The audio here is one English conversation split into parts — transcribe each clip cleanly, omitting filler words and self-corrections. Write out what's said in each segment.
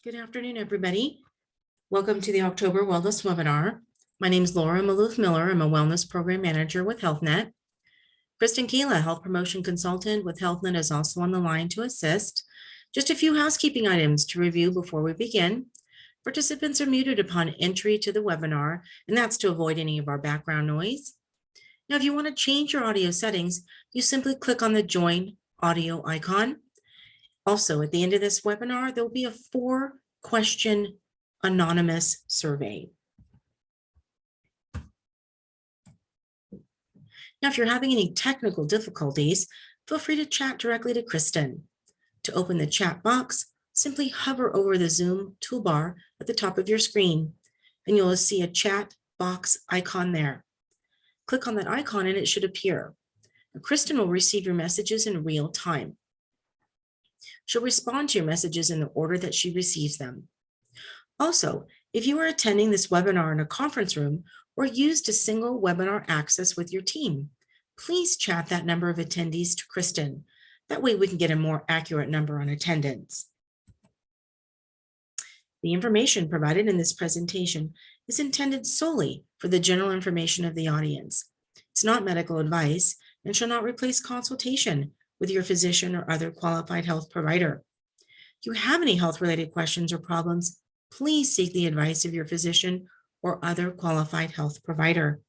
Good afternoon, everybody. Welcome to the October Wellness Webinar. My name is Laura Maloof Miller. I'm a Wellness Program Manager with HealthNet. Kristen Keela, Health Promotion Consultant with HealthNet, is also on the line to assist. Just a few housekeeping items to review before we begin. Participants are muted upon entry to the webinar, and that's to avoid any of our background noise. Now, if you want to change your audio settings, you simply click on the Join Audio icon. Also, at the end of this webinar, there will be a 4-question anonymous survey. Now, if you're having any technical difficulties, feel free to chat directly to Kristen. To open the chat box, simply hover over the Zoom toolbar at the top of your screen, and you'll see a chat box icon there. Click on that icon and it should appear. Now, Kristen will receive your messages in real time. She'll respond to your messages in the order that she receives them. Also, if you are attending this webinar in a conference room or used a single webinar access with your team, please chat that number of attendees to Kristen. That way we can get a more accurate number on attendance. The information provided in this presentation is intended solely for the general information of the audience. It's not medical advice and shall not replace consultation with your physician or other qualified health provider. If you have any health-related questions or problems, please seek the advice of your physician or other qualified health provider.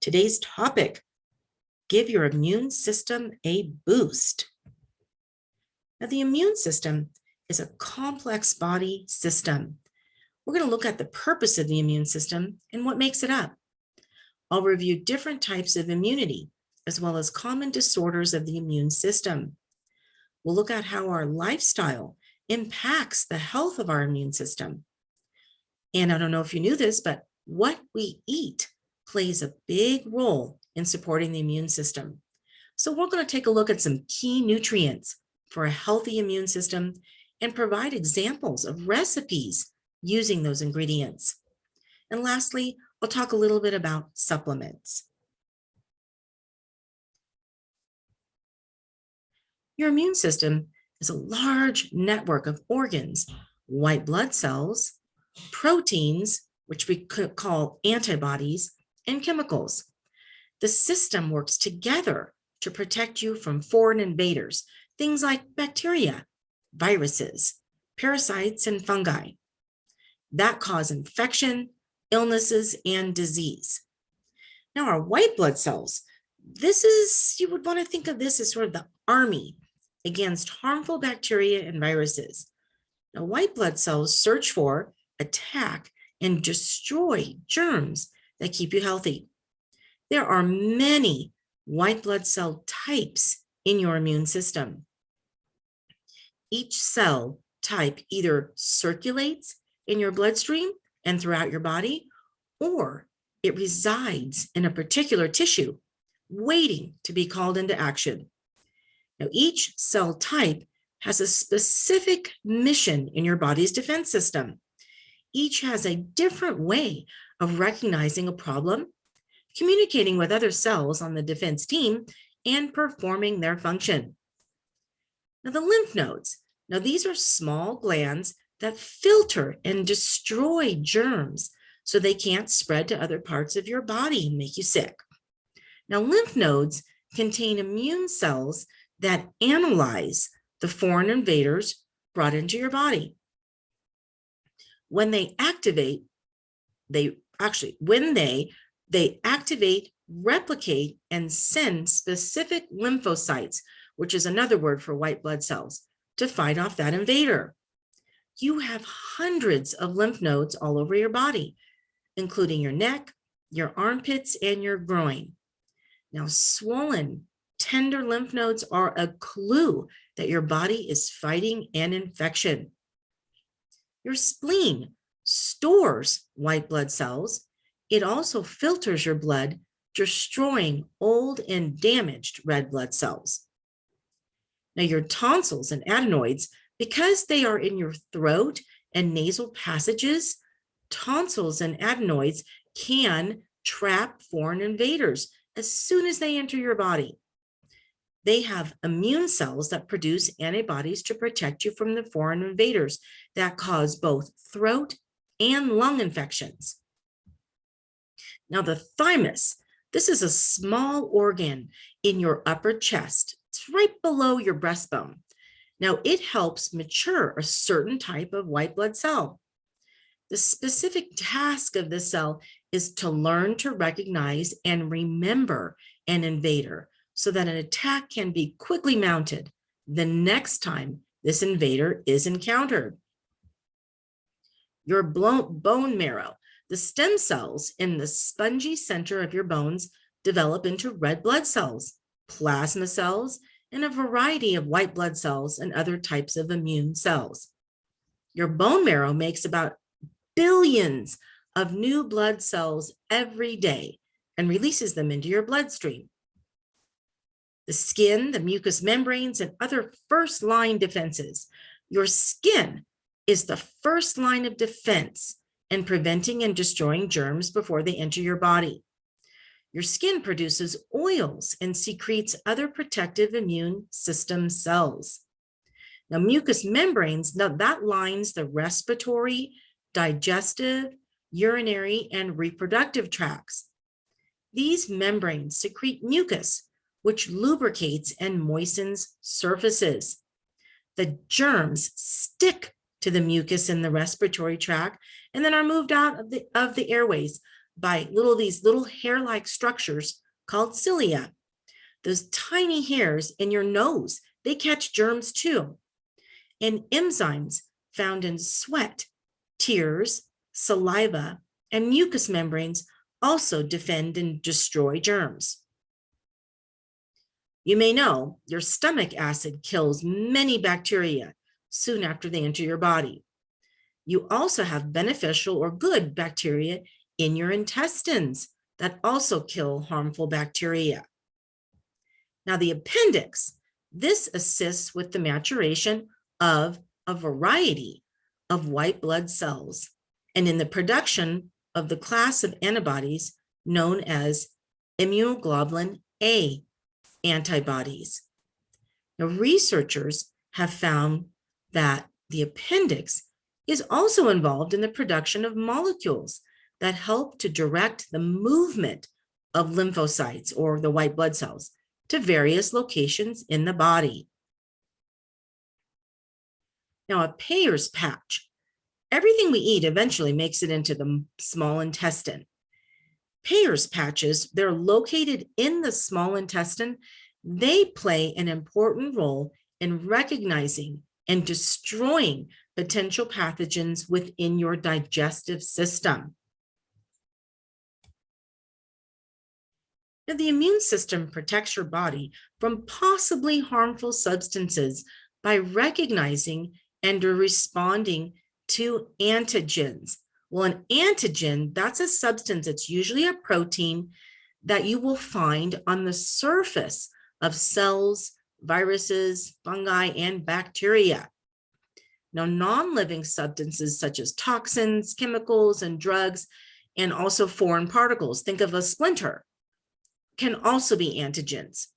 Today's topic: give your immune system a boost. Now, the immune system is a complex body system. We're going to look at the purpose of the immune system and what makes it up. I'll review different types of immunity, as well as common disorders of the immune system. We'll look at how our lifestyle impacts the health of our immune system. And I don't know if you knew this, but what we eat plays a big role in supporting the immune system. So we're going to take a look at some key nutrients for a healthy immune system and provide examples of recipes using those ingredients. And lastly, I'll talk a little bit about supplements. Your immune system is a large network of organs, white blood cells, proteins, which we could call antibodies, and chemicals. The system works together to protect you from foreign invaders, things like bacteria, viruses, parasites, and fungi that cause infection, illnesses, and disease. Now, our white blood cells, you would want to think of this as sort of the army against harmful bacteria and viruses. Now, white blood cells search for, attack, and destroy germs that keep you healthy. There are many white blood cell types in your immune system. Each cell type either circulates in your bloodstream and throughout your body, or it resides in a particular tissue, waiting to be called into action. Now, each cell type has a specific mission in your body's defense system. Each has a different way of recognizing a problem, communicating with other cells on the defense team, and performing their function. Now, the lymph nodes. Now, these are small glands that filter and destroy germs so they can't spread to other parts of your body and make you sick. Now, lymph nodes contain immune cells that analyze the foreign invaders brought into your body. When they activate, they activate, replicate, and send specific lymphocytes, which is another word for white blood cells, to fight off that invader. You have hundreds of lymph nodes all over your body, including your neck, your armpits, and your groin. Now, swollen, tender lymph nodes are a clue that your body is fighting an infection. Your spleen stores white blood cells. It also filters your blood, destroying old and damaged red blood cells. Now, your tonsils and adenoids, because they are in your throat and nasal passages, tonsils and adenoids can trap foreign invaders as soon as they enter your body. They have immune cells that produce antibodies to protect you from the foreign invaders that cause both throat and lung infections. Now, the thymus, this is a small organ in your upper chest. It's right below your breastbone. Now, it helps mature a certain type of white blood cell. The specific task of the cell is to learn to recognize and remember an invader so that an attack can be quickly mounted the next time this invader is encountered. Your bone marrow, the stem cells in the spongy center of your bones develop into red blood cells, plasma cells, and a variety of white blood cells and other types of immune cells. Your bone marrow makes about billions of new blood cells every day and releases them into your bloodstream. The skin, the mucous membranes, and other first-line defenses. Your skin is the first line of defense in preventing and destroying germs before they enter your body. Your skin produces oils and secretes other protective immune system cells. Now, mucous membranes, now that lines the respiratory, digestive, urinary, and reproductive tracts. These membranes secrete mucus, which lubricates and moistens surfaces. The germs stick to the mucus in the respiratory tract and then are moved out of the airways by these little hair-like structures called cilia. Those tiny hairs in your nose, they catch germs too. And enzymes found in sweat, tears, saliva, and mucous membranes also defend and destroy germs. You may know your stomach acid kills many bacteria soon after they enter your body. You also have beneficial or good bacteria in your intestines that also kill harmful bacteria. Now, the appendix, this assists with the maturation of a variety of white blood cells and in the production of the class of antibodies known as immunoglobulin A antibodies. Now, researchers have found that the appendix is also involved in the production of molecules that help to direct the movement of lymphocytes or the white blood cells to various locations in the body. Now, a Peyer's patch. Everything we eat eventually makes it into the small intestine. Peyer's patches, they're located in the small intestine. They play an important role in recognizing and destroying potential pathogens within your digestive system. Now, the immune system protects your body from possibly harmful substances by recognizing and responding to antigens. Well, an antigen, that's a substance, it's usually a protein that you will find on the surface of cells, viruses, fungi, and bacteria. Now, non-living substances such as toxins, chemicals, and drugs, and also foreign particles, think of a splinter, can also be antigens.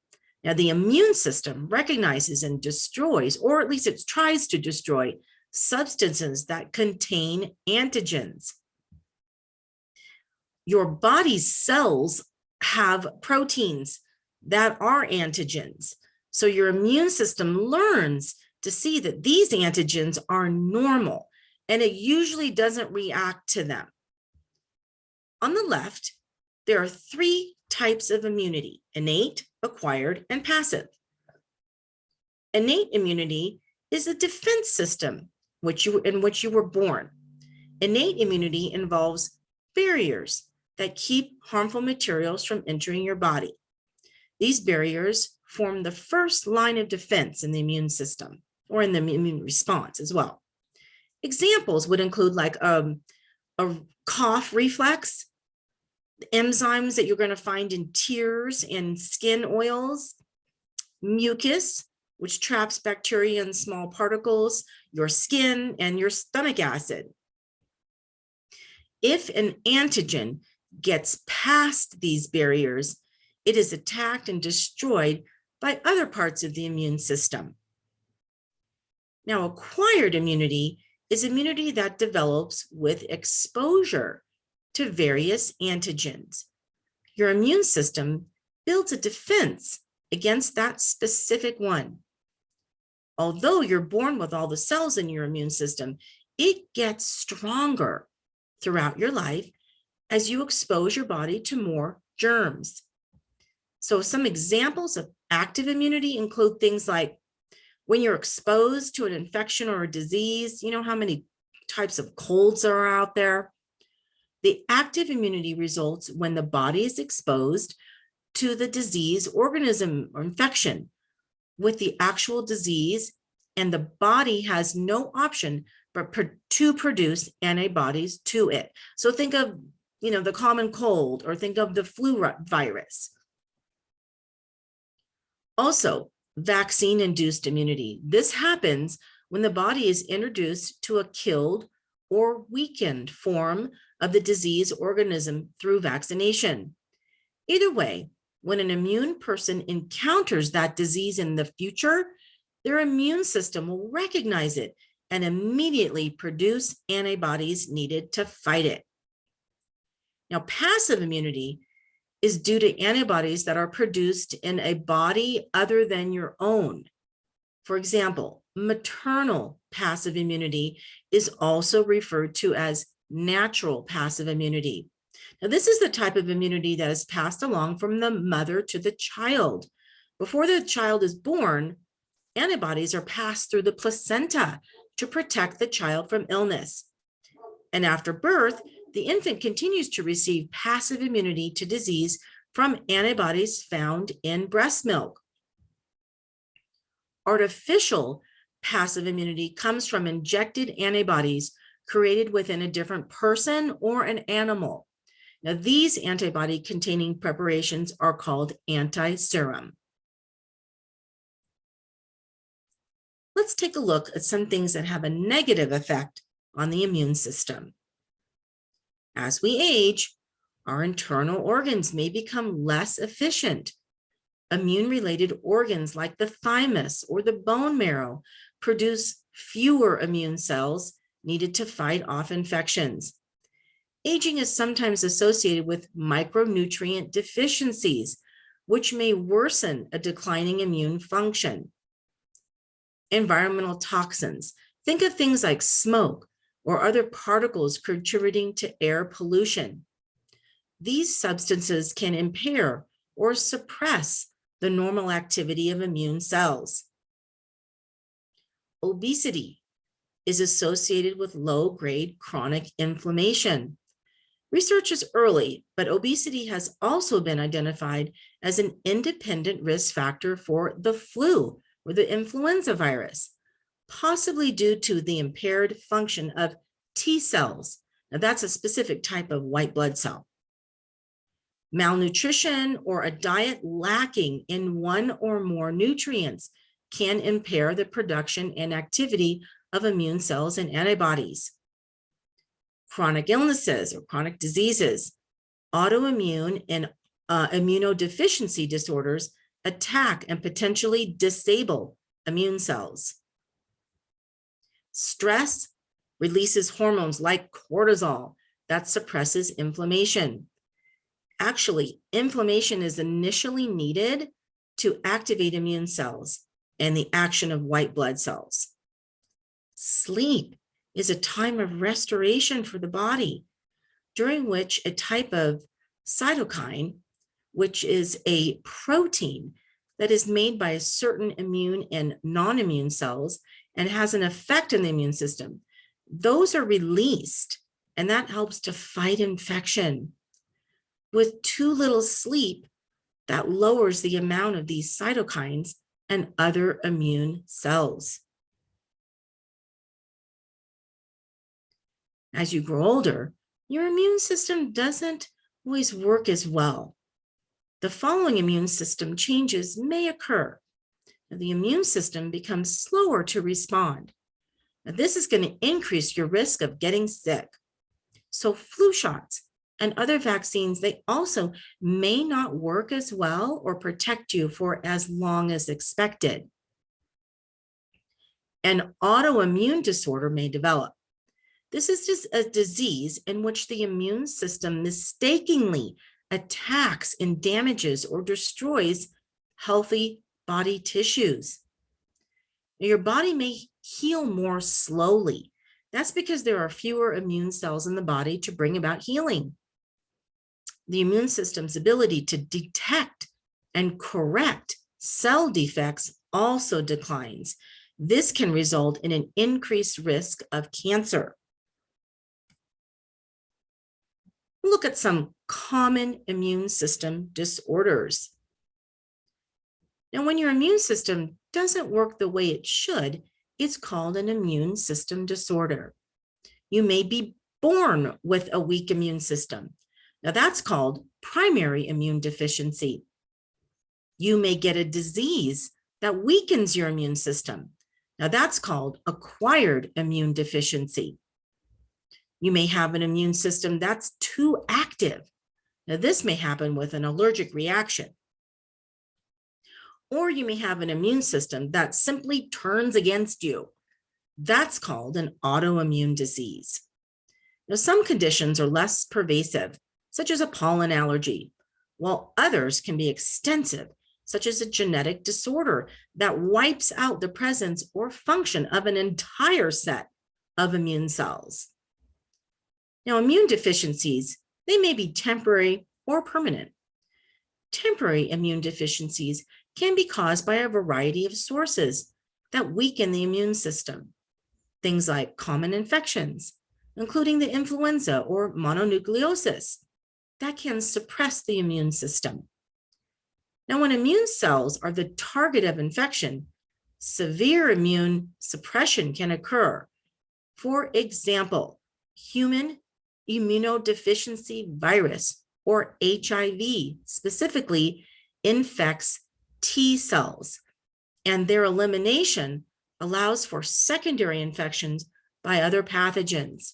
Now, the immune system recognizes and destroys, or at least it tries to destroy, substances that contain antigens. Your body's cells have proteins that are antigens. So your immune system learns to see that these antigens are normal, and it usually doesn't react to them. On the left, there are three types of immunity: innate, acquired, and passive. Innate immunity is a defense system in which you were born. Innate immunity involves barriers that keep harmful materials from entering your body. These barriers form the first line of defense in the immune system, or in the immune response as well. Examples would include like a cough reflex, enzymes that you're going to find in tears and skin oils, mucus, which traps bacteria and small particles, your skin, and your stomach acid. If an antigen gets past these barriers, it is attacked and destroyed by other parts of the immune system. Now, acquired immunity is immunity that develops with exposure to various antigens. Your immune system builds a defense against that specific one. Although you're born with all the cells in your immune system, it gets stronger throughout your life as you expose your body to more germs. So some examples of active immunity include things like when you're exposed to an infection or a disease, you know how many types of colds are out there? The active immunity results when the body is exposed to the disease, organism, or infection with the actual disease, and the body has no option but to produce antibodies to it. So think of, the common cold, or think of the flu virus. Also, vaccine-induced immunity. This happens when the body is introduced to a killed or weakened form of the disease organism through vaccination. Either way, when an immune person encounters that disease in the future, their immune system will recognize it and immediately produce antibodies needed to fight it. Now, passive immunity is due to antibodies that are produced in a body other than your own. For example, maternal passive immunity is also referred to as natural passive immunity. Now, this is the type of immunity that is passed along from the mother to the child. Before the child is born, antibodies are passed through the placenta to protect the child from illness. And after birth, the infant continues to receive passive immunity to disease from antibodies found in breast milk. Artificial passive immunity comes from injected antibodies created within a different person or an animal. Now, these antibody-containing preparations are called anti-serum. Let's take a look at some things that have a negative effect on the immune system. As we age, our internal organs may become less efficient. Immune-related organs like the thymus or the bone marrow produce fewer immune cells needed to fight off infections. Aging is sometimes associated with micronutrient deficiencies, which may worsen a declining immune function. Environmental toxins. Think of things like smoke or other particles contributing to air pollution. These substances can impair or suppress the normal activity of immune cells. Obesity is associated with low-grade chronic inflammation. Research is early, but obesity has also been identified as an independent risk factor for the flu or the influenza virus, possibly due to the impaired function of T cells. Now, that's a specific type of white blood cell. Malnutrition or a diet lacking in one or more nutrients can impair the production and activity of immune cells and antibodies. Chronic illnesses or chronic diseases, autoimmune and immunodeficiency disorders attack and potentially disable immune cells. Stress releases hormones like cortisol that suppresses inflammation. Actually, inflammation is initially needed to activate immune cells and the action of white blood cells. Sleep is a time of restoration for the body, during which a type of cytokine, which is a protein that is made by certain immune and non-immune cells and has an effect in the immune system, those are released, and that helps to fight infection. With too little sleep, that lowers the amount of these cytokines and other immune cells. As you grow older, your immune system doesn't always work as well. The following immune system changes may occur. The immune system becomes slower to respond. Now, this is going to increase your risk of getting sick. So flu shots and other vaccines, they also may not work as well or protect you for as long as expected. An autoimmune disorder may develop. This is just a disease in which the immune system mistakenly attacks and damages or destroys healthy body tissues. Now, your body may heal more slowly. That's because there are fewer immune cells in the body to bring about healing. The immune system's ability to detect and correct cell defects also declines. This can result in an increased risk of cancer. Look at some common immune system disorders. Now, when your immune system doesn't work the way it should, it's called an immune system disorder. You may be born with a weak immune system. Now, that's called primary immune deficiency. You may get a disease that weakens your immune system. Now, that's called acquired immune deficiency. You may have an immune system that's too active. Now, this may happen with an allergic reaction. Or you may have an immune system that simply turns against you. That's called an autoimmune disease. Now, some conditions are less pervasive, such as a pollen allergy, while others can be extensive, such as a genetic disorder that wipes out the presence or function of an entire set of immune cells. Now, immune deficiencies, they may be temporary or permanent. Temporary immune deficiencies can be caused by a variety of sources that weaken the immune system. Things like common infections, including the influenza or mononucleosis, that can suppress the immune system. Now, when immune cells are the target of infection, severe immune suppression can occur. For example, human immunodeficiency virus, or HIV, specifically infects T cells, and their elimination allows for secondary infections by other pathogens.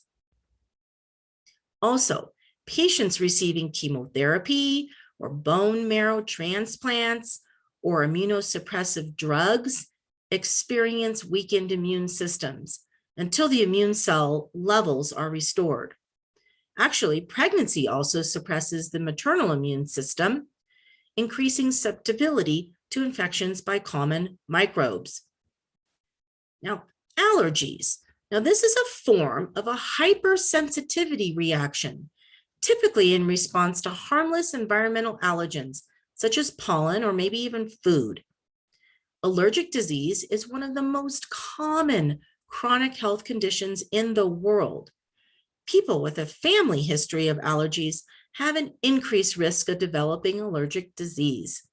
Also, patients receiving chemotherapy or bone marrow transplants or immunosuppressive drugs experience weakened immune systems until the immune cell levels are restored. Actually, pregnancy also suppresses the maternal immune system, increasing susceptibility to infections by common microbes. Now, allergies. Now, this is a form of a hypersensitivity reaction, typically in response to harmless environmental allergens, such as pollen or maybe even food. Allergic disease is one of the most common chronic health conditions in the world. People with a family history of allergies have an increased risk of developing allergic disease.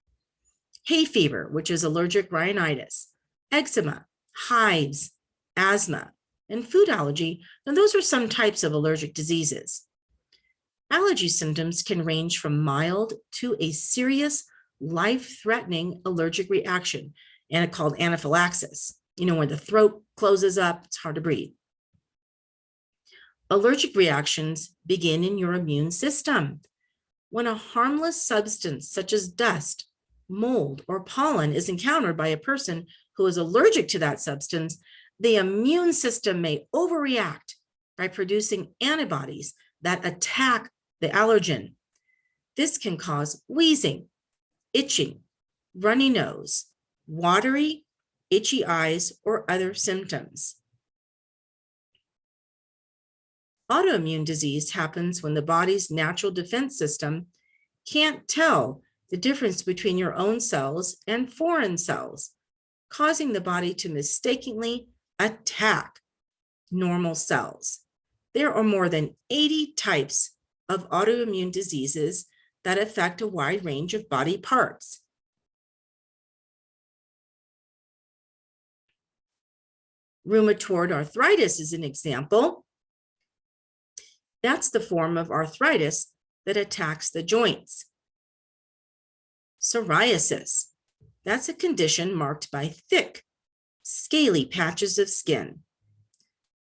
Hay fever, which is allergic rhinitis, eczema, hives, asthma, and food allergy, now those are some types of allergic diseases. Allergy symptoms can range from mild to a serious, life-threatening allergic reaction, and it's called anaphylaxis. You know, when the throat closes up, it's hard to breathe. Allergic reactions begin in your immune system. When a harmless substance such as dust, mold, or pollen is encountered by a person who is allergic to that substance, the immune system may overreact by producing antibodies that attack the allergen. This can cause wheezing, itching, runny nose, watery, itchy eyes, or other symptoms. Autoimmune disease happens when the body's natural defense system can't tell the difference between your own cells and foreign cells, causing the body to mistakenly attack normal cells. There are more than 80 types of autoimmune diseases that affect a wide range of body parts. Rheumatoid arthritis is an example. That's the form of arthritis that attacks the joints. Psoriasis, that's a condition marked by thick, scaly patches of skin.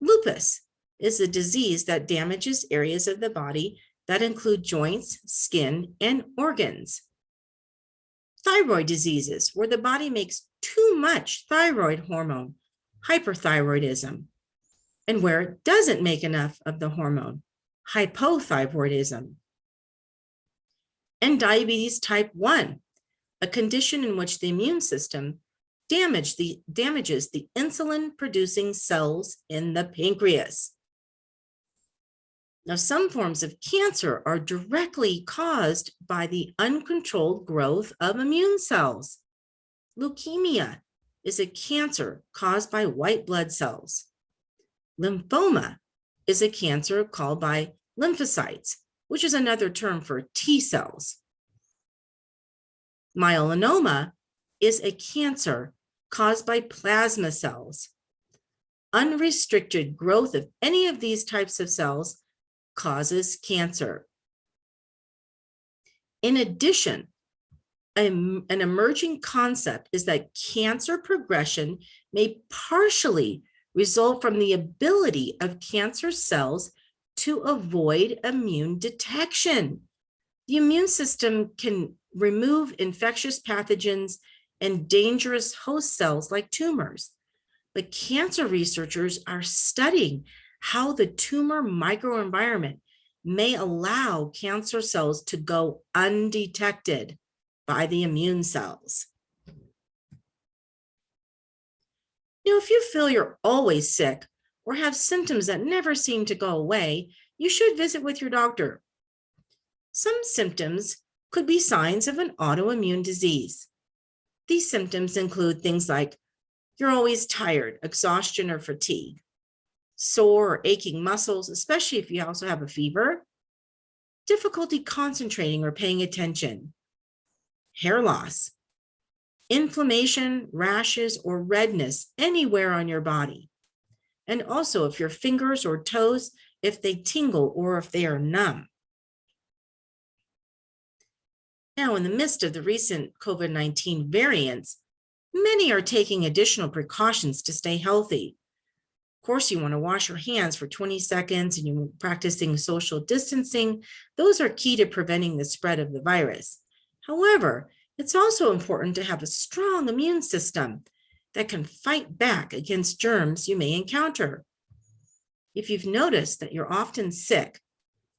Lupus is a disease that damages areas of the body that include joints, skin, and organs. Thyroid diseases, where the body makes too much thyroid hormone, hyperthyroidism, and where it doesn't make enough of the hormone, hypothyroidism. And diabetes type 1, a condition in which the immune system damages the insulin-producing cells in the pancreas. Now, some forms of cancer are directly caused by the uncontrolled growth of immune cells. Leukemia is a cancer caused by white blood cells. Lymphoma is a cancer caused by lymphocytes, which is another term for T cells. Melanoma is a cancer caused by plasma cells. Unrestricted growth of any of these types of cells causes cancer. In addition, an emerging concept is that cancer progression may partially result from the ability of cancer cells to avoid immune detection. The immune system can remove infectious pathogens and dangerous host cells like tumors. But cancer researchers are studying how the tumor microenvironment may allow cancer cells to go undetected by the immune cells. If you feel you're always sick or have symptoms that never seem to go away, you should visit with your doctor. Some symptoms could be signs of an autoimmune disease. These symptoms include things like you're always tired, exhaustion or fatigue, sore or aching muscles, especially if you also have a fever, difficulty concentrating or paying attention, hair loss, inflammation, rashes, or redness anywhere on your body. And also if your fingers or toes, if they tingle or if they are numb. Now, in the midst of the recent COVID-19 variants, many are taking additional precautions to stay healthy. Of course, you want to wash your hands for 20 seconds and you're practicing social distancing. Those are key to preventing the spread of the virus. However, it's also important to have a strong immune system that can fight back against germs you may encounter. If you've noticed that you're often sick,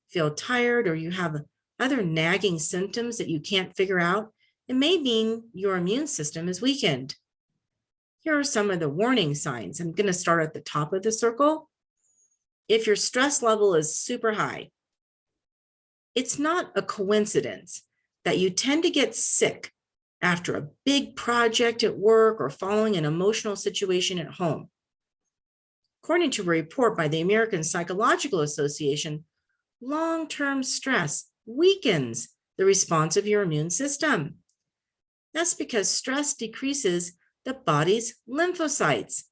feel tired, or you have other nagging symptoms that you can't figure out, it may mean your immune system is weakened. Here are some of the warning signs. I'm going to start at the top of the circle. If your stress level is super high, it's not a coincidence that you tend to get sick after a big project at work or following an emotional situation at home. According to a report by the American Psychological Association, long-term stress weakens the response of your immune system. That's because stress decreases the body's lymphocytes,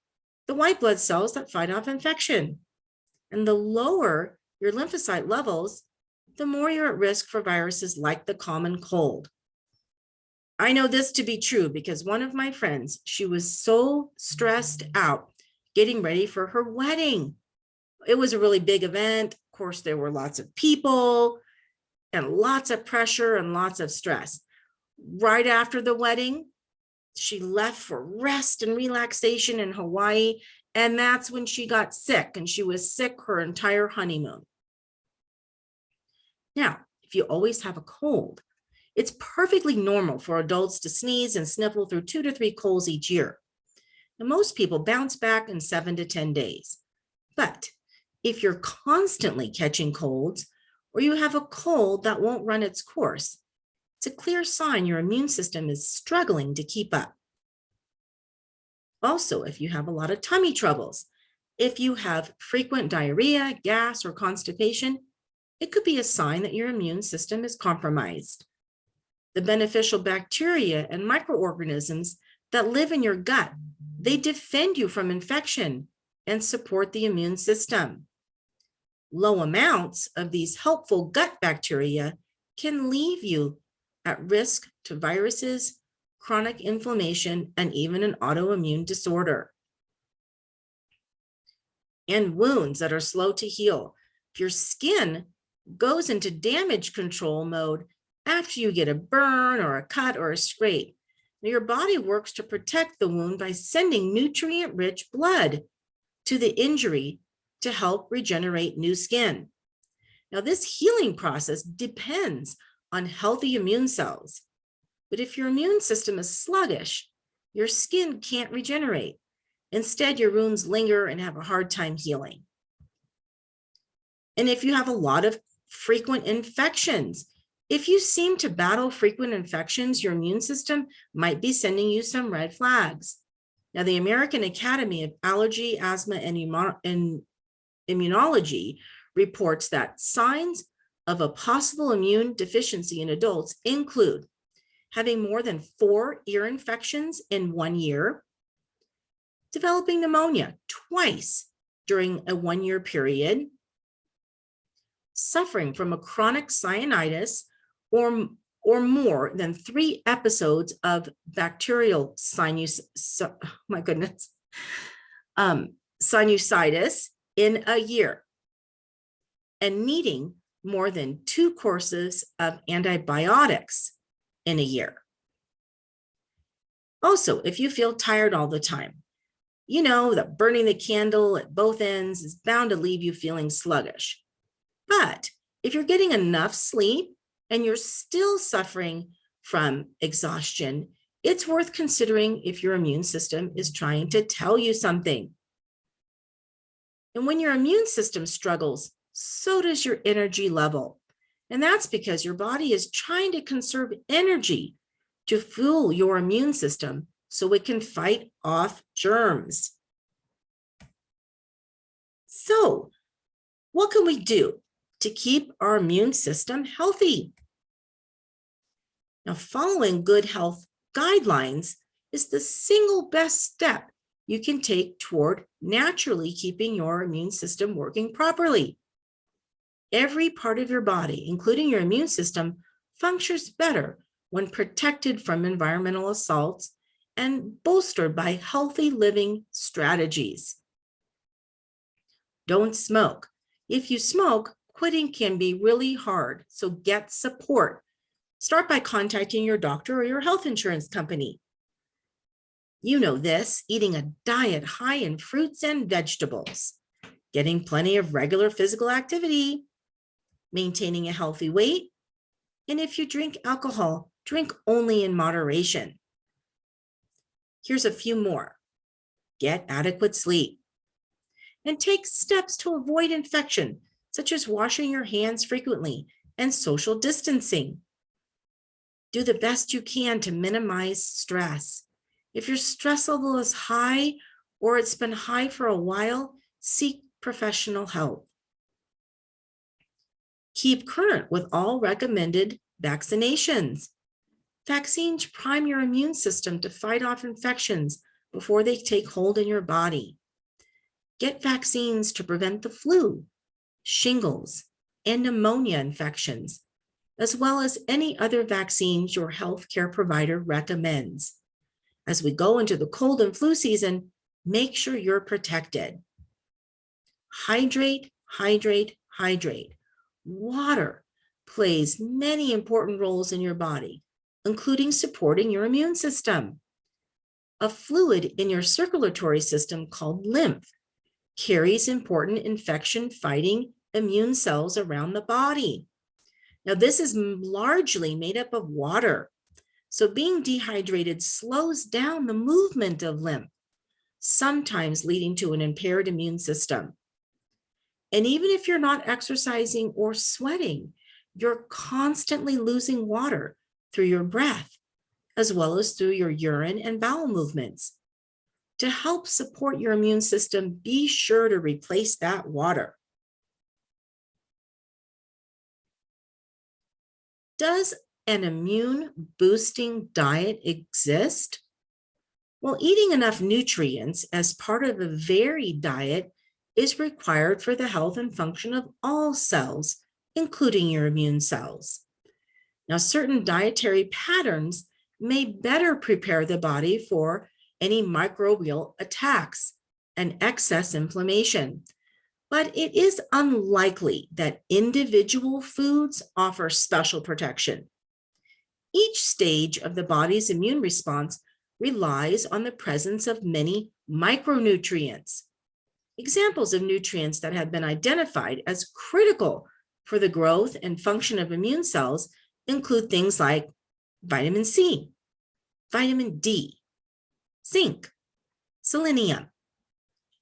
the white blood cells that fight off infection. And the lower your lymphocyte levels, the more you're at risk for viruses like the common cold. I know this to be true because one of my friends, she was so stressed out getting ready for her wedding. It was a really big event. Of course, there were lots of people and lots of pressure and lots of stress. Right after the wedding, she left for rest and relaxation in Hawaii, and that's when she got sick, and she was sick her entire honeymoon. Now, if you always have a cold, it's perfectly normal for adults to sneeze and sniffle through 2 to 3 colds each year. And most people bounce back in 7 to 10 days. But if you're constantly catching colds, or you have a cold that won't run its course, it's a clear sign your immune system is struggling to keep up. Also, if you have a lot of tummy troubles, if you have frequent diarrhea, gas, or constipation, it could be a sign that your immune system is compromised. The beneficial bacteria and microorganisms that live in your gut, they defend you from infection and support the immune system. Low amounts of these helpful gut bacteria can leave you at risk to viruses, chronic inflammation, and even an autoimmune disorder. And wounds that are slow to heal. If your skin goes into damage control mode after you get a burn or a cut or a scrape. Now, your body works to protect the wound by sending nutrient-rich blood to the injury to help regenerate new skin. Now, this healing process depends on healthy immune cells. But if your immune system is sluggish, your skin can't regenerate. Instead, your wounds linger and have a hard time healing. And if you have a lot of frequent infections, if you seem to battle frequent infections, your immune system might be sending you some red flags. Now, the American Academy of Allergy, Asthma, and Immunology reports that signs of a possible immune deficiency in adults include having more than 4 ear infections in 1 year, developing pneumonia twice during a 1-year period, suffering from a chronic sinusitis or more than 3 episodes of bacterial sinusitis in a year, and needing more than 2 courses of antibiotics in a year. Also, if you feel tired all the time, you know that burning the candle at both ends is bound to leave you feeling sluggish. But if you're getting enough sleep and you're still suffering from exhaustion, it's worth considering if your immune system is trying to tell you something. And when your immune system struggles, so does your energy level. And that's because your body is trying to conserve energy to fuel your immune system so it can fight off germs. So, what can we do to keep our immune system healthy? Now, following good health guidelines is the single best step you can take toward naturally keeping your immune system working properly. Every part of your body, including your immune system, functions better when protected from environmental assaults and bolstered by healthy living strategies. Don't smoke. If you smoke, quitting can be really hard, so get support. Start by contacting your doctor or your health insurance company. You know this, eating a diet high in fruits and vegetables, getting plenty of regular physical activity, maintaining a healthy weight, and if you drink alcohol, drink only in moderation. Here's a few more. Get adequate sleep. And take steps to avoid infection, such as washing your hands frequently and social distancing. Do the best you can to minimize stress. If your stress level is high or it's been high for a while, seek professional help. Keep current with all recommended vaccinations. Vaccines prime your immune system to fight off infections before they take hold in your body. Get vaccines to prevent the flu, shingles, and pneumonia infections, as well as any other vaccines your healthcare provider recommends. As we go into the cold and flu season, make sure you're protected. Hydrate, hydrate, hydrate. Water plays many important roles in your body, including supporting your immune system. A fluid in your circulatory system called lymph carries important infection-fighting immune cells around the body. Now, this is largely made up of water, so being dehydrated slows down the movement of lymph, sometimes leading to an impaired immune system. And even if you're not exercising or sweating, you're constantly losing water through your breath, as well as through your urine and bowel movements. To help support your immune system, be sure to replace that water. Does an immune boosting diet exist? Well, eating enough nutrients as part of a varied diet is required for the health and function of all cells, including your immune cells. Now, certain dietary patterns may better prepare the body for any microbial attacks and excess inflammation. but it is unlikely that individual foods offer special protection. Each stage of the body's immune response relies on the presence of many micronutrients. Examples of nutrients that have been identified as critical for the growth and function of immune cells include things like vitamin C, vitamin D, zinc, selenium,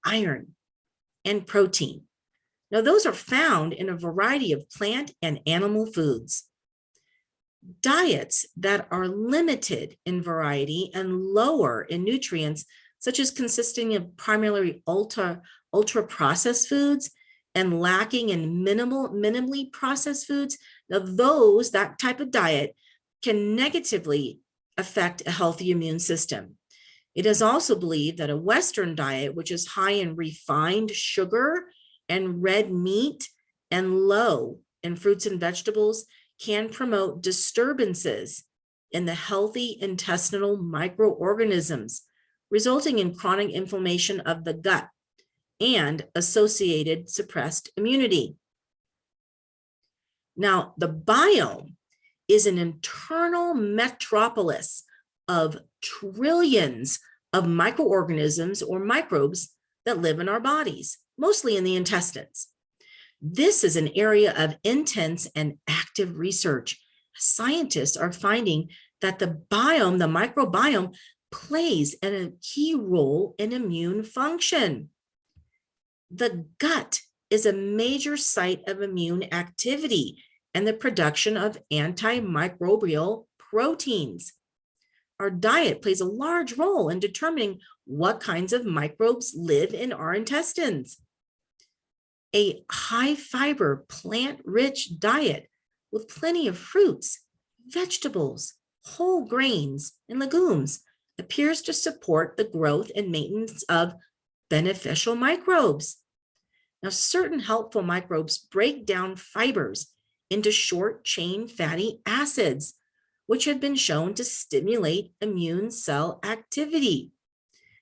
iron, and protein. Now, those are found in a variety of plant and animal foods. Diets that are limited in variety and lower in nutrients, such as consisting of primarily ultra-processed foods and lacking in minimally processed foods, now that type of diet can negatively affect a healthy immune system. It is also believed that a Western diet, which is high in refined sugar and red meat and low in fruits and vegetables, can promote disturbances in the healthy intestinal microorganisms, resulting in chronic inflammation of the gut and associated suppressed immunity. Now, the biome is an internal metropolis of trillions of microorganisms or microbes that live in our bodies, mostly in the intestines. This is an area of intense and active research. Scientists are finding that the microbiome, plays a key role in immune function. The gut is a major site of immune activity and the production of antimicrobial proteins. Our diet plays a large role in determining what kinds of microbes live in our intestines. A high-fiber, plant-rich diet with plenty of fruits, vegetables, whole grains, and legumes appears to support the growth and maintenance of beneficial microbes. Now, certain helpful microbes break down fibers into short-chain fatty acids, which have been shown to stimulate immune cell activity.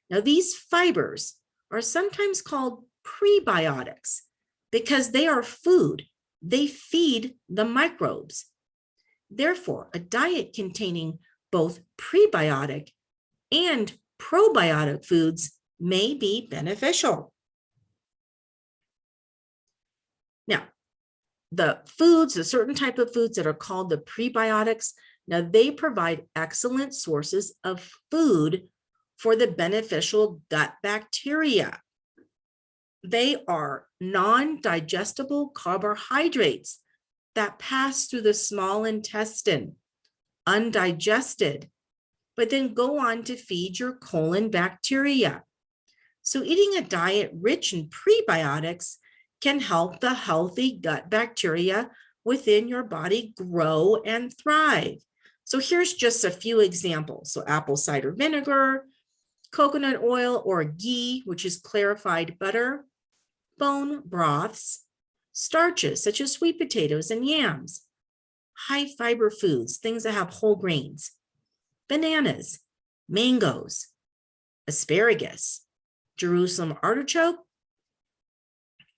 Now, these fibers are sometimes called prebiotics because they are food. They feed the microbes. Therefore, a diet containing both prebiotic and probiotic foods may be beneficial. Now, the certain type of foods that are called the prebiotics, now they provide excellent sources of food for the beneficial gut bacteria. They are non-digestible carbohydrates that pass through the small intestine, undigested, but then go on to feed your colon bacteria. So eating a diet rich in prebiotics can help the healthy gut bacteria within your body grow and thrive. So here's just a few examples. So apple cider vinegar, coconut oil or ghee, which is clarified butter, bone broths, starches such as sweet potatoes and yams, high fiber foods, things that have whole grains, bananas, mangoes, asparagus, Jerusalem artichoke,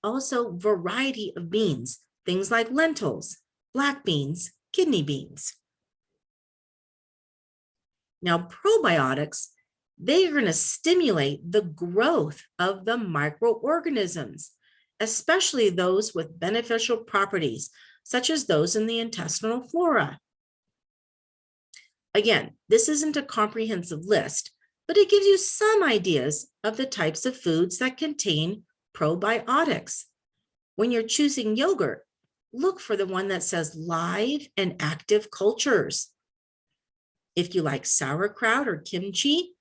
also variety of beans, things like lentils, black beans, kidney beans. Now, probiotics, they are going to stimulate the growth of the microorganisms, especially those with beneficial properties, such as those in the intestinal flora. Again, this isn't a comprehensive list, but it gives you some ideas of the types of foods that contain probiotics. When you're choosing yogurt, look for the one that says live and active cultures. If you like sauerkraut or kimchi,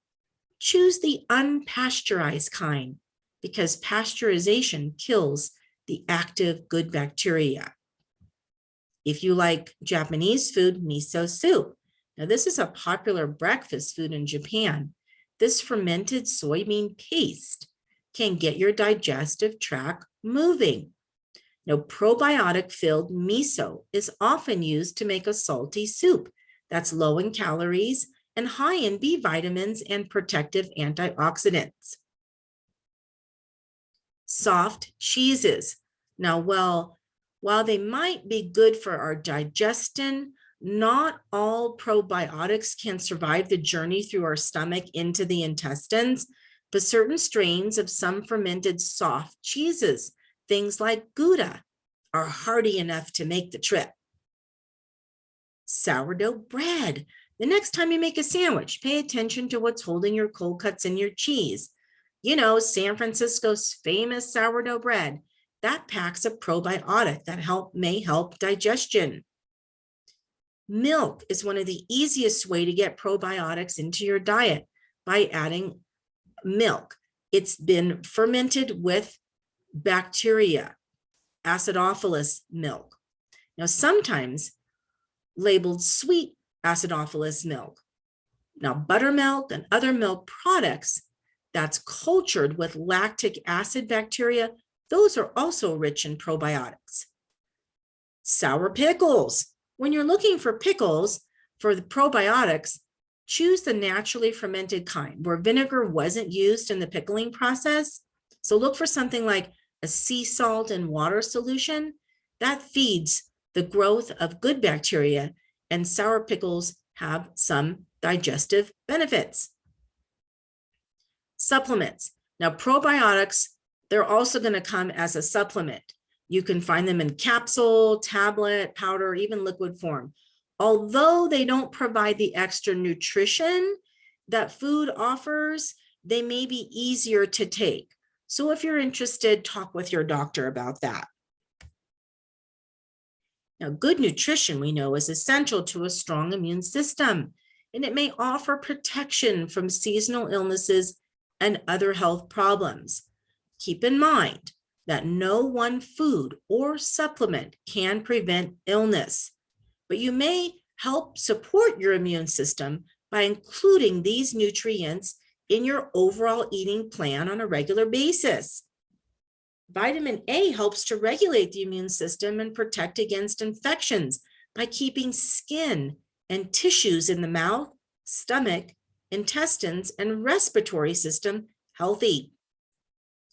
choose the unpasteurized kind because pasteurization kills the active good bacteria. If you like Japanese food, miso soup. Now, this is a popular breakfast food in Japan. This fermented soybean paste can get your digestive tract moving. Now, probiotic-filled miso is often used to make a salty soup that's low in calories and high in B vitamins and protective antioxidants. soft cheeses. Now, while they might be good for our digestion, not all probiotics can survive the journey through our stomach into the intestines, but certain strains of some fermented soft cheeses, things like Gouda, are hardy enough to make the trip. Sourdough bread. The next time you make a sandwich, pay attention to what's holding your cold cuts in your cheese. You know, San Francisco's famous sourdough bread, that packs a probiotic that may help digestion. Milk is one of the easiest way to get probiotics into your diet by adding milk. It's been fermented with bacteria, acidophilus milk. Now, sometimes labeled sweet acidophilus milk. Now, buttermilk and other milk products that's cultured with lactic acid bacteria, those are also rich in probiotics. Sour pickles. When you're looking for pickles for the probiotics, choose the naturally fermented kind where vinegar wasn't used in the pickling process. So look for something like a sea salt and water solution that feeds the growth of good bacteria, and sour pickles have some digestive benefits. Supplements. Now, probiotics, they're also going to come as a supplement. You can find them in capsule, tablet, powder, even liquid form. Although they don't provide the extra nutrition that food offers, they may be easier to take. So if you're interested, talk with your doctor about that. Now, good nutrition, we know, is essential to a strong immune system, and it may offer protection from seasonal illnesses and other health problems. Keep in mind that no one food or supplement can prevent illness, but you may help support your immune system by including these nutrients in your overall eating plan on a regular basis. Vitamin A helps to regulate the immune system and protect against infections by keeping skin and tissues in the mouth, stomach, intestines, and respiratory system healthy.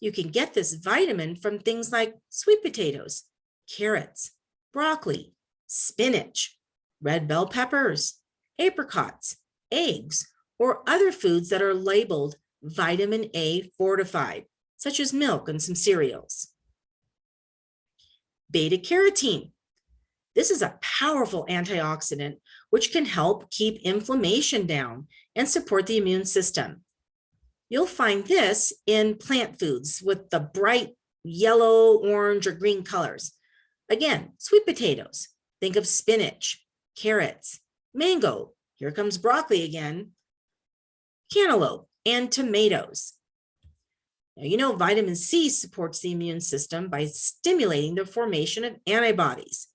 You can get this vitamin from things like sweet potatoes, carrots, broccoli, spinach, red bell peppers, apricots, eggs, or other foods that are labeled vitamin A fortified, such as milk and some cereals. Beta carotene. This is a powerful antioxidant which can help keep inflammation down and support the immune system. You'll find this in plant foods with the bright yellow, orange, or green colors. Again, sweet potatoes. Think of spinach, carrots, mango. Here comes broccoli again. Cantaloupe and tomatoes. Now, you know, vitamin C supports the immune system by stimulating the formation of antibodies.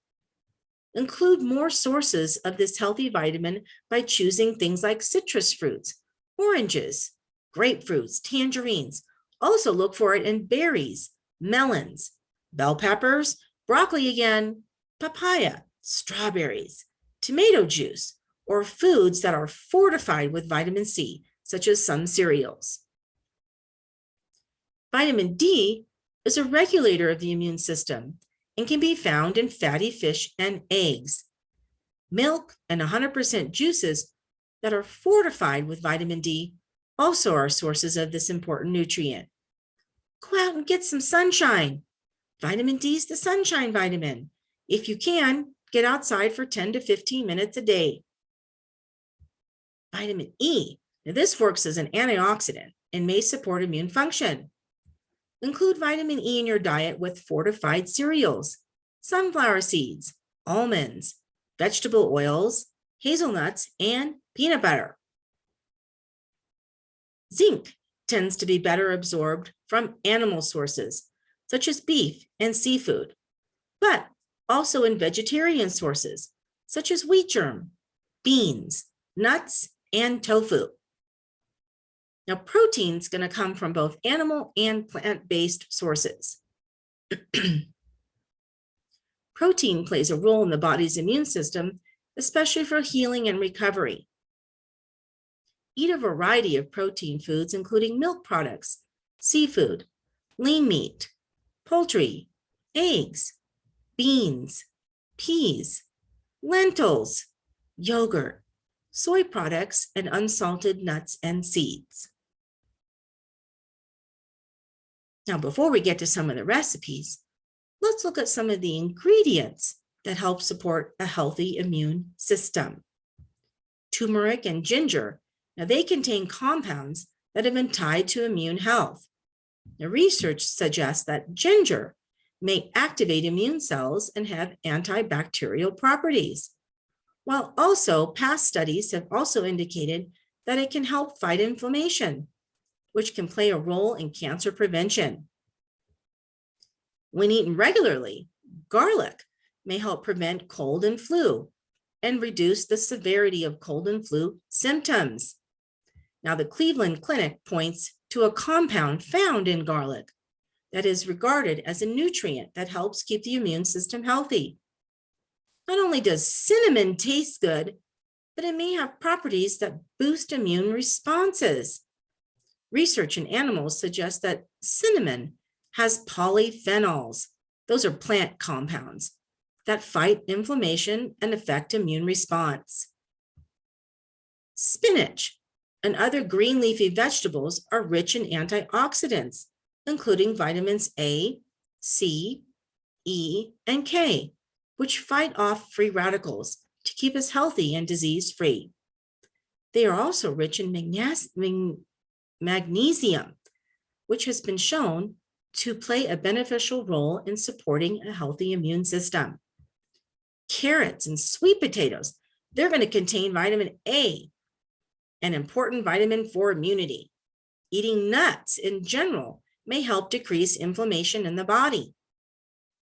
Include more sources of this healthy vitamin by choosing things like citrus fruits, oranges, grapefruits, tangerines. Also look for it in berries, melons, bell peppers, broccoli again, papaya, strawberries, tomato juice, or foods that are fortified with vitamin C, such as some cereals. Vitamin D is a regulator of the immune system and can be found in fatty fish and eggs. Milk and 100% juices that are fortified with vitamin D also are sources of this important nutrient. Go out and get some sunshine. Vitamin D is the sunshine vitamin. If you can, get outside for 10 to 15 minutes a day. Vitamin E. Now, this works as an antioxidant and may support immune function. Include vitamin E in your diet with fortified cereals, sunflower seeds, almonds, vegetable oils, hazelnuts, and peanut butter. Zinc tends to be better absorbed from animal sources, such as beef and seafood, but also in vegetarian sources, such as wheat germ, beans, nuts, and tofu. Now, protein is going to come from both animal and plant-based sources. Protein plays a role in the body's immune system, especially for healing and recovery. Eat a variety of protein foods, including milk products, seafood, lean meat, poultry, eggs, beans, peas, lentils, yogurt, soy products, and unsalted nuts and seeds. Now, before we get to some of the recipes, let's look at some of the ingredients that help support a healthy immune system. Turmeric and ginger, now they contain compounds that have been tied to immune health. The research suggests that ginger may activate immune cells and have antibacterial properties, while also past studies have also indicated that it can help fight inflammation, which can play a role in cancer prevention. When eaten regularly, garlic may help prevent cold and flu and reduce the severity of cold and flu symptoms. Now, the Cleveland Clinic points to a compound found in garlic that is regarded as a nutrient that helps keep the immune system healthy. Not only does cinnamon taste good, but it may have properties that boost immune responses. Research in animals suggests that cinnamon has polyphenols. Those are plant compounds that fight inflammation and affect immune response. Spinach and other green leafy vegetables are rich in antioxidants, including vitamins A, C, E, and K, which fight off free radicals to keep us healthy and disease-free. They are also rich in magnesium, which has been shown to play a beneficial role in supporting a healthy immune system. Carrots and sweet potatoes, they're going to contain vitamin A, an important vitamin for immunity. Eating nuts in general may help decrease inflammation in the body.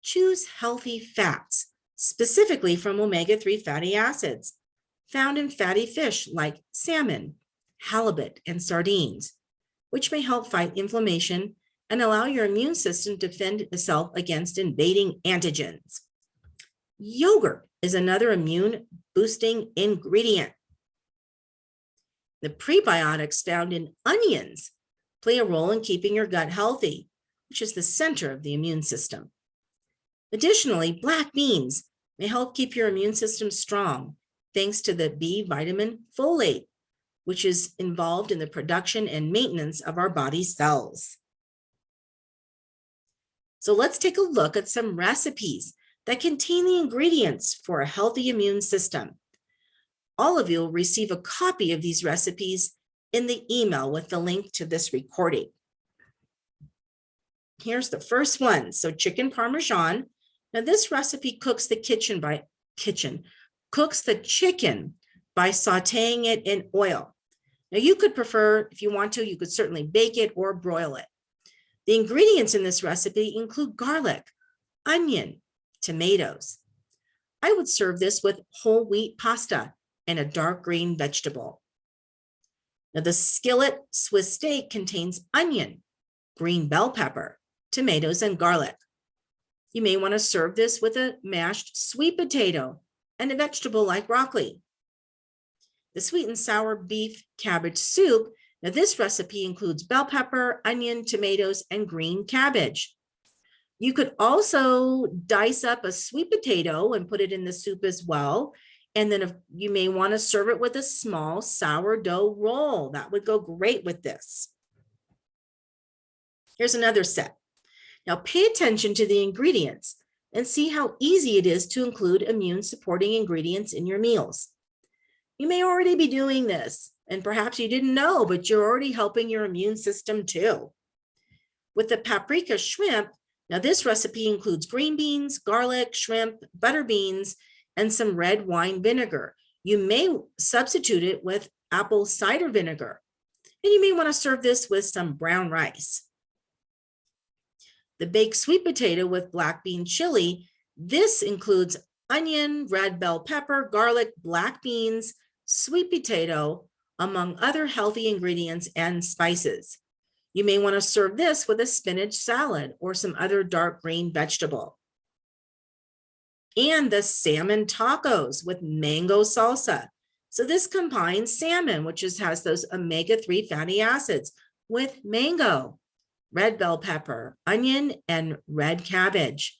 Choose healthy fats, specifically from omega-3 fatty acids, found in fatty fish like salmon, halibut, and sardines, which may help fight inflammation and allow your immune system to defend itself against invading antigens. Yogurt is another immune-boosting ingredient. The prebiotics found in onions play a role in keeping your gut healthy, which is the center of the immune system. Additionally, black beans may help keep your immune system strong, thanks to the B vitamin folate, which is involved in the production and maintenance of our body cells. So let's take a look at some recipes that contain the ingredients for a healthy immune system. All of you will receive a copy of these recipes in the email with the link to this recording. Here's the first one. So chicken parmesan. Now this recipe cooks the chicken by sauteing it in oil. Now you could prefer, if you want to, you could certainly bake it or broil it. The ingredients in this recipe include garlic, onion, tomatoes. I would serve this with whole wheat pasta and a dark green vegetable. Now the skillet Swiss steak contains onion, green bell pepper, tomatoes, and garlic. You may want to serve this with a mashed sweet potato and a vegetable like broccoli. The sweet and sour beef cabbage soup. Now this recipe includes bell pepper, onion, tomatoes, and green cabbage. You could also dice up a sweet potato and put it in the soup as well. And then you may want to serve it with a small sourdough roll. That would go great with this. Here's another set. Now pay attention to the ingredients and see how easy it is to include immune supporting ingredients in your meals. You may already be doing this, and perhaps you didn't know, but you're already helping your immune system too. With the paprika shrimp, now this recipe includes green beans, garlic, shrimp, butter beans, and some red wine vinegar. You may substitute it with apple cider vinegar, and you may want to serve this with some brown rice. The baked sweet potato with black bean chili, this includes onion, red bell pepper, garlic, black beans, sweet potato, among other healthy ingredients and spices. You may want to serve this with a spinach salad or some other dark green vegetable. And the salmon tacos with mango salsa. So this combines salmon, which has those omega-3 fatty acids, with mango. red bell pepper, onion, and red cabbage.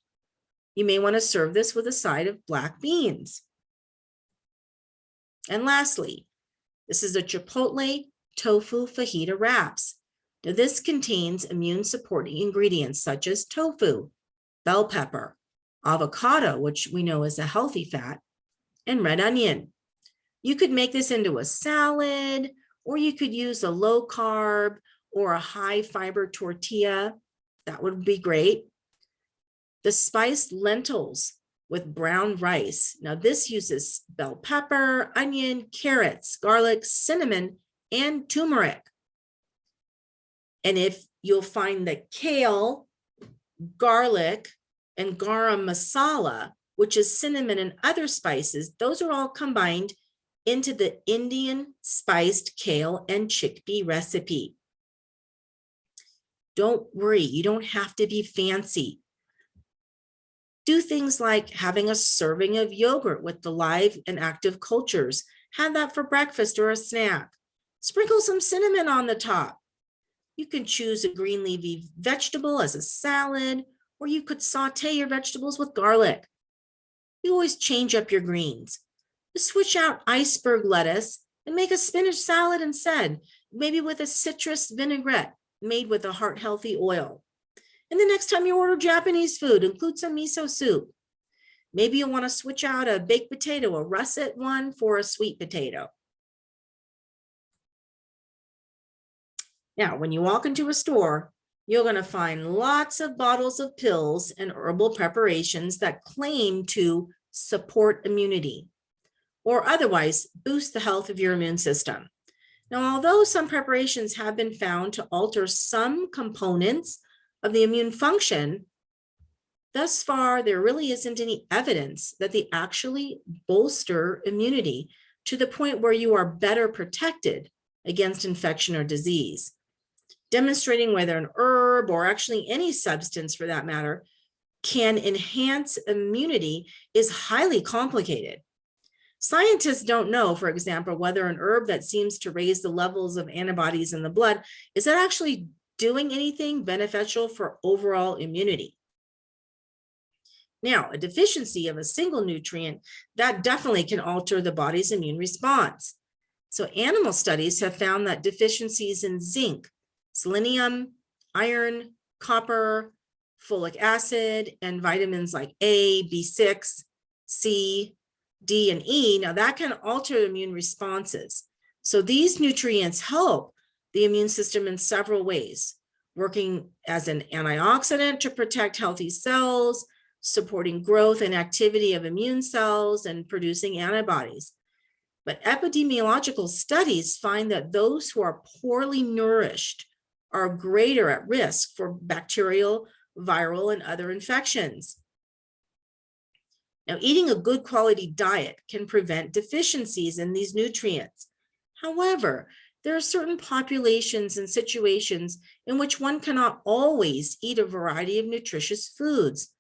You may want to serve this with a side of black beans. And lastly, this is a chipotle tofu fajita wraps. Now, this contains immune supporting ingredients such as tofu, bell pepper, avocado, which we know is a healthy fat, and red onion. You could make this into a salad, or you could use a low carb or a high fiber tortilla. That would be great. The spiced lentils with brown rice. Now, this uses bell pepper, onion, carrots, garlic, cinnamon, and turmeric. And if you'll find the kale, garlic, and garam masala, which is cinnamon and other spices, those are all combined into the Indian spiced kale and chickpea recipe. Don't worry, you don't have to be fancy. Do things like having a serving of yogurt with the live and active cultures. Have that for breakfast or a snack. Sprinkle some cinnamon on the top. You can choose a green leafy vegetable as a salad, or you could saute your vegetables with garlic. You always change up your greens. Switch out iceberg lettuce and make a spinach salad instead, maybe with a citrus vinaigrette made with a heart-healthy oil. And the next time you order Japanese food, include some miso soup. Maybe you'll want to switch out a baked potato, a russet one, for a sweet potato. Now, when you walk into a store, you're going to find lots of bottles of pills and herbal preparations that claim to support immunity or otherwise boost the health of your immune system. Now, although some preparations have been found to alter some components of the immune function, thus far, there really isn't any evidence that they actually bolster immunity to the point where you are better protected against infection or disease. Demonstrating whether an herb, or actually any substance for that matter, can enhance immunity is highly complicated. Scientists don't know, for example, whether an herb that seems to raise the levels of antibodies in the blood, is that actually doing anything beneficial for overall immunity. Now, a deficiency of a single nutrient, that definitely can alter the body's immune response. So animal studies have found that deficiencies in zinc, selenium, iron, copper, folic acid, and vitamins like A, B6, C, D, and E, now that can alter immune responses. So these nutrients help the immune system in several ways, working as an antioxidant to protect healthy cells, supporting growth and activity of immune cells, and producing antibodies. But epidemiological studies find that those who are poorly nourished are greater at risk for bacterial, viral, and other infections. Now, eating a good quality diet can prevent deficiencies in these nutrients. However, there are certain populations and situations in which one cannot always eat a variety of nutritious foods,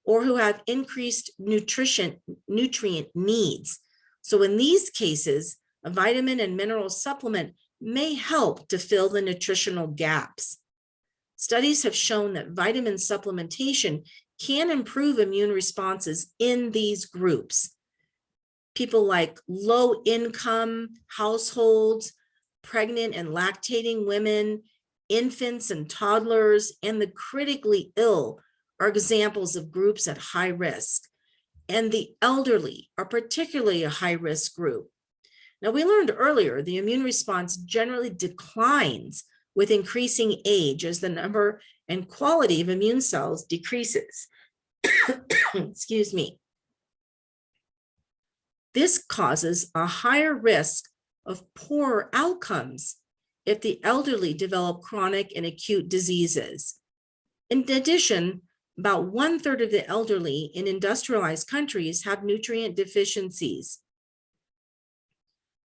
or who have increased nutrient needs. So in these cases, a vitamin and mineral supplement may help to fill the nutritional gaps. Studies have shown that vitamin supplementation can improve immune responses in these groups. People like low-income households, pregnant and lactating women, infants and toddlers, and the critically ill are examples of groups at high risk. And the elderly are particularly a high-risk group. Now, we learned earlier the immune response generally declines with increasing age as the number and quality of immune cells decreases. Excuse me. This causes a higher risk of poorer outcomes if the elderly develop chronic and acute diseases. In addition, about 1/3 of the elderly in industrialized countries have nutrient deficiencies.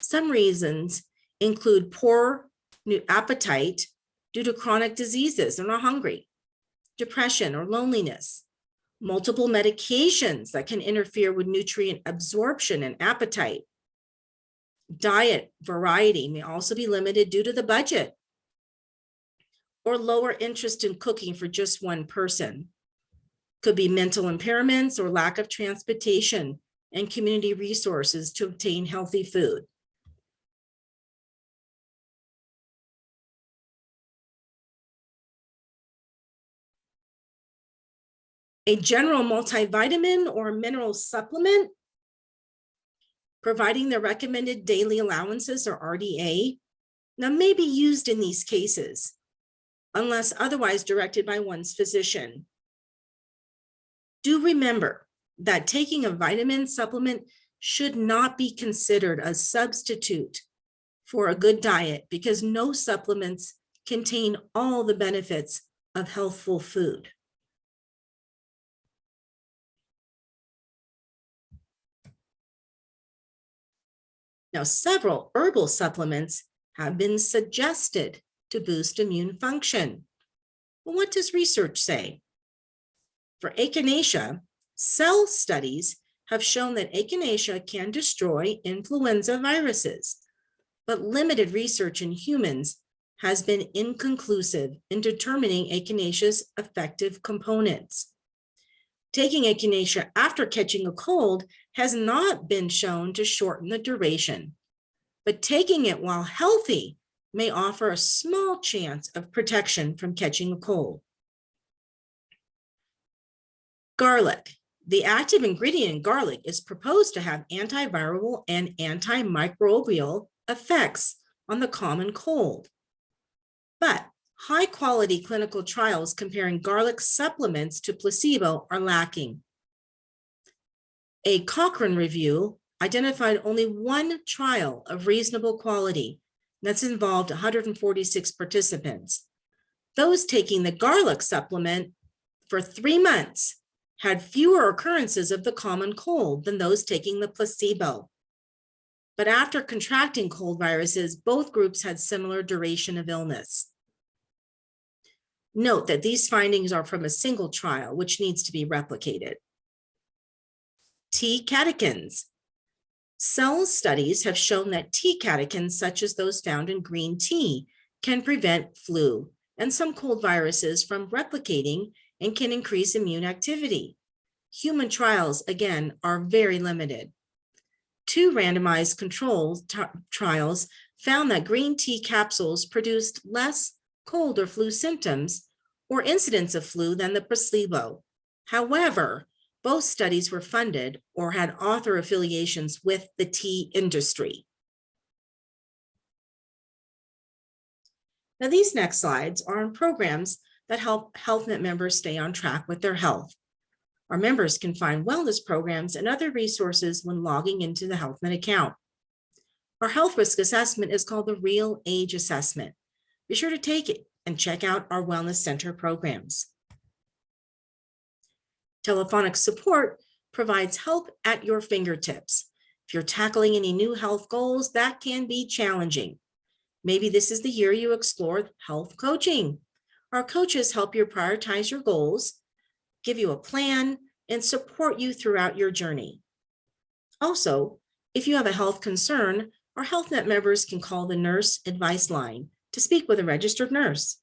Some reasons include poor appetite due to chronic diseases, they're not hungry, depression or loneliness, multiple medications that can interfere with nutrient absorption and appetite. Diet variety may also be limited due to the budget, or lower interest in cooking for just one person. Could be mental impairments or lack of transportation and community resources to obtain healthy food. A general multivitamin or mineral supplement, providing the recommended daily allowances or RDA, now may be used in these cases, unless otherwise directed by one's physician. Do remember that taking a vitamin supplement should not be considered a substitute for a good diet, because no supplements contain all the benefits of healthful food. Now, several herbal supplements have been suggested to boost immune function. But what does research say? For echinacea, cell studies have shown that echinacea can destroy influenza viruses, but limited research in humans has been inconclusive in determining echinacea's effective components. Taking echinacea after catching a cold has not been shown to shorten the duration, but taking it while healthy may offer a small chance of protection from catching a cold. Garlic. The active ingredient in garlic is proposed to have antiviral and antimicrobial effects on the common cold. But high-quality clinical trials comparing garlic supplements to placebo are lacking. A Cochrane review identified only one trial of reasonable quality that's involved 146 participants. Those taking the garlic supplement for 3 months had fewer occurrences of the common cold than those taking the placebo. But after contracting cold viruses, both groups had similar duration of illness. Note that these findings are from a single trial, which needs to be replicated. T catechins. Cell studies have shown that T catechins, such as those found in green tea, can prevent flu and some cold viruses from replicating and can increase immune activity. Human trials, again, are very limited. 2 randomized control trials found that green tea capsules produced less cold or flu symptoms or incidence of flu than the placebo. However, both studies were funded or had author affiliations with the tea industry. Now, these next slides are on programs that help HealthNet members stay on track with their health. Our members can find wellness programs and other resources when logging into the HealthNet account. Our health risk assessment is called the Real Age Assessment. Be sure to take it and check out our Wellness Center programs. Telephonic support provides help at your fingertips. If you're tackling any new health goals, that can be challenging. Maybe this is the year you explore health coaching. Our coaches help you prioritize your goals, give you a plan, and support you throughout your journey. Also, if you have a health concern, our HealthNet members can call the Nurse Advice Line to speak with a registered nurse.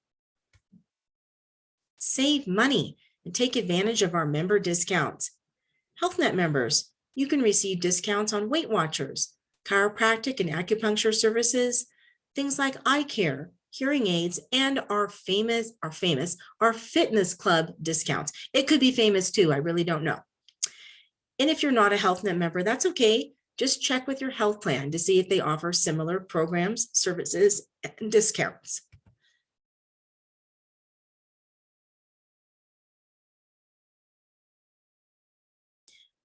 Save money and take advantage of our member discounts. HealthNet members, you can receive discounts on Weight Watchers, chiropractic and acupuncture services, things like eye care, hearing aids, and our fitness club discounts. It could be famous too, I really don't know. And if you're not a HealthNet member, that's okay. Just check with your health plan to see if they offer similar programs, services, and discounts.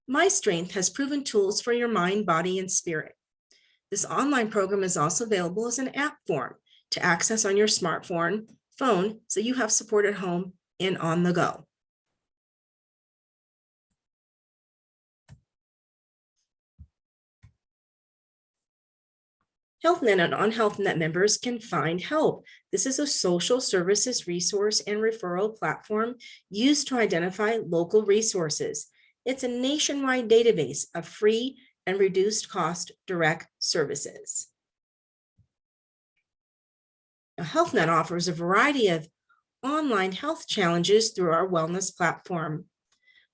myStrength has proven tools for your mind, body, and spirit. This online program is also available as an app form to access on your smartphone, so you have support at home and on the go. HealthNet and unHealthNet members can find help. This is a social services resource and referral platform used to identify local resources. It's a nationwide database of free and reduced cost direct services. Now, HealthNet offers a variety of online health challenges through our wellness platform.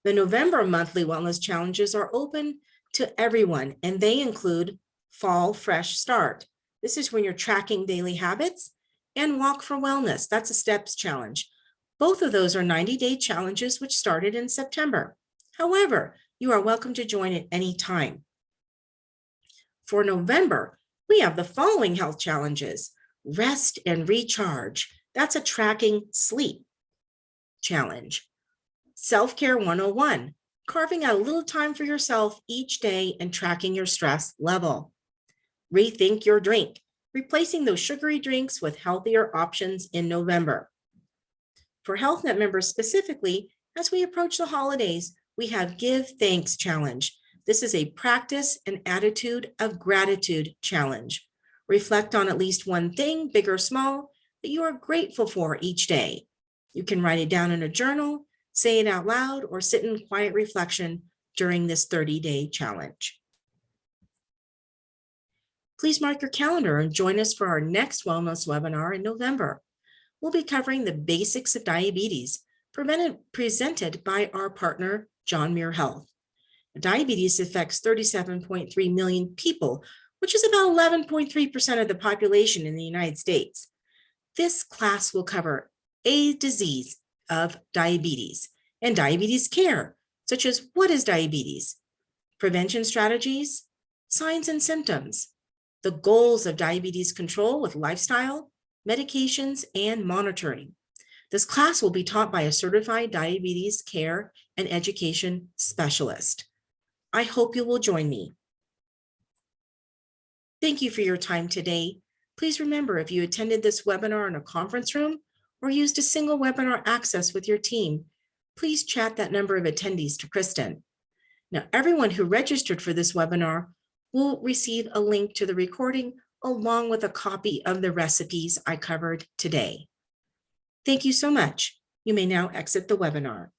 The November monthly wellness challenges are open to everyone, and they include Fall Fresh Start. This is when you're tracking daily habits, and Walk for Wellness. That's a steps challenge. Both of those are 90-day challenges which started in September. However, you are welcome to join at any time. For November, we have the following health challenges: Rest and Recharge. That's a tracking sleep challenge. Self-Care 101, carving out a little time for yourself each day and tracking your stress level. Rethink Your Drink, replacing those sugary drinks with healthier options in November. For HealthNet members specifically, as we approach the holidays, we have Give Thanks Challenge. This is a practice and attitude of gratitude challenge. Reflect on at least one thing, big or small, that you are grateful for each day. You can write it down in a journal, say it out loud, or sit in quiet reflection during this 30-day challenge. Please mark your calendar and join us for our next wellness webinar in November. We'll be covering the basics of diabetes, presented by our partner, John Muir Health. Diabetes affects 37.3 million people, which is about 11.3% of the population in the United States. This class will cover a disease of diabetes and diabetes care, such as what is diabetes, prevention strategies, signs and symptoms, the goals of diabetes control with lifestyle, medications, and monitoring. This class will be taught by a certified diabetes care and education specialist. I hope you will join me. Thank you for your time today. Please remember, if you attended this webinar in a conference room or used a single webinar access with your team, please chat that number of attendees to Kristen. Now, everyone who registered for this webinar will receive a link to the recording along with a copy of the recipes I covered today. Thank you so much. You may now exit the webinar.